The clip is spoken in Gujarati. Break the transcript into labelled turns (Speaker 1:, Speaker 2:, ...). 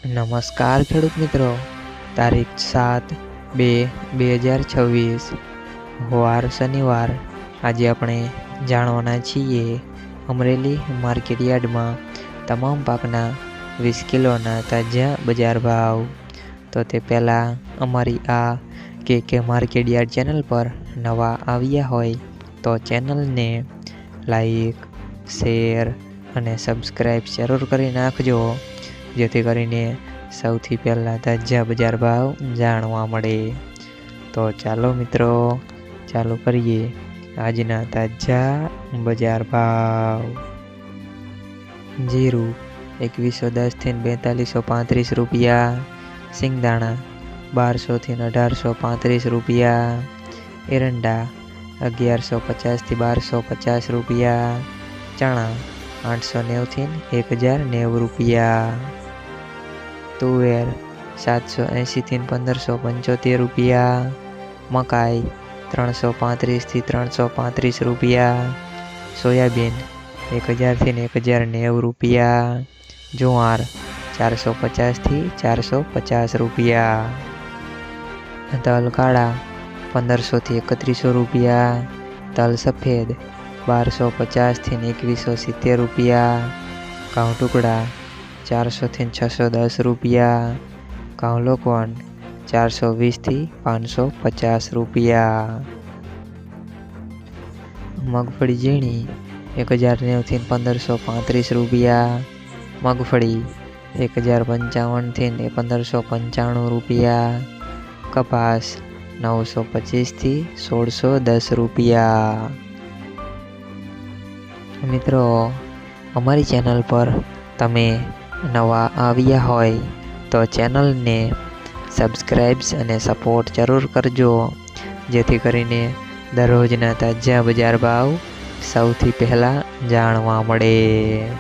Speaker 1: નમસ્કાર ખેડૂત મિત્રો, તારીખ 7/2/2026 વાર શનિવાર। આજે આપણે જાણવાના છીએ અમરેલી માર્કેટ યાર્ડમાં તમામ પાકના 20 કિલોના તાજા બજાર ભાવ। તો તે પહેલાં અમારી આ કે માર્કેટ યાર્ડ ચેનલ પર નવા આવ્યા હોય તો ચેનલને લાઈક, શેર અને સબસ્ક્રાઈબ જરૂર કરી નાખજો, જેથી કરીને સૌથી પહેલાં તાજા બજાર ભાવ જાણવા મળે। તો ચાલો મિત્રો, ચાલુ કરીએ આજના તાજા બજાર ભાવ। જીરું 2110 થી 4235 રૂપિયા, સિંગદાણા 1200 થી 1835 રૂપિયા, એરંડા 1150 થી 1250 રૂપિયા, ચણા 890 થી 1090 રૂપિયા, તુવેર 780 થી 1575 રૂપિયા, મકાઈ 335 થી 335 રૂપિયા, સોયાબીન 1000 થી 1090 રૂપિયા, જુવાર 450 થી 450 રૂપિયા, તલ કાળા 1500 થી 3100 રૂપિયા, તલ સફેદ 1250 થી 2170 રૂપિયા, ઘઉં ટુકડા 400 થી 610 રૂપિયા, ઘઉં લોકવન 420 થી 550 રૂપિયા, મગફળી ઝીણી 1090 થી 1535 રૂપિયા, મગફળી 1055 થી 1595 રૂપિયા, કપાસ 925 થી 1610 રૂપિયા। મિત્રો, અમારી ચેનલ પર તમે નવા આવ્યા હોય તો ચેનલને સબસ્ક્રાઈબ અને સપોર્ટ જરૂર કરજો, જેથી કરીને દરરોજના તાજા બજાર ભાવ સૌથી પહેલાં જાણવા મળે।